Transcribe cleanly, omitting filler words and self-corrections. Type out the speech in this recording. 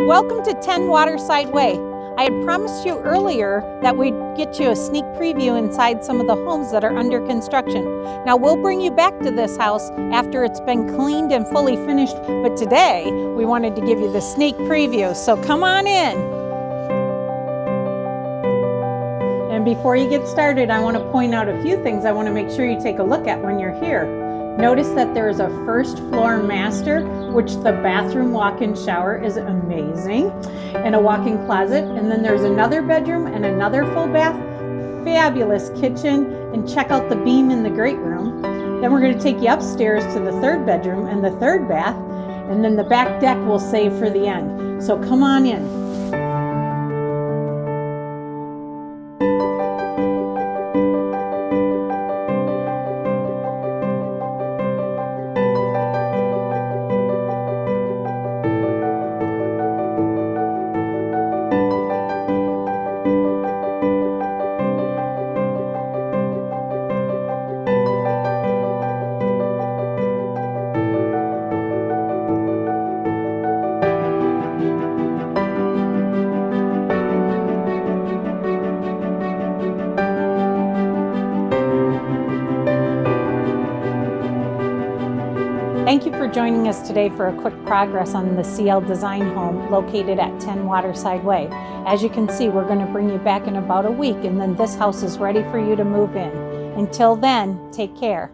Welcome to 10 WATERSIDE Way. I had promised you earlier that we'd get you a sneak preview inside some of the homes that are under construction. Now we'll bring you back to this house after it's been cleaned and fully finished, but today we wanted to give you the sneak preview, so come on in. And before you get started, I want to point out a few things I want to make sure you take a look at when you're here. Notice that there is a first floor master, which the bathroom walk-in shower is amazing, and a walk-in closet. And then there's another bedroom and another full bath, fabulous kitchen, and check out the beam in the great room. Then we're going to take you upstairs to the third bedroom and the third bath, and then the back deck we'll save for the end. So come on in. Thank you for joining us today for a quick progress on the CL Design home located at 10 WATERSIDE Way. As you can see, we're going to bring you back in about a week, and then this house is ready for you to move in. Until then, take care.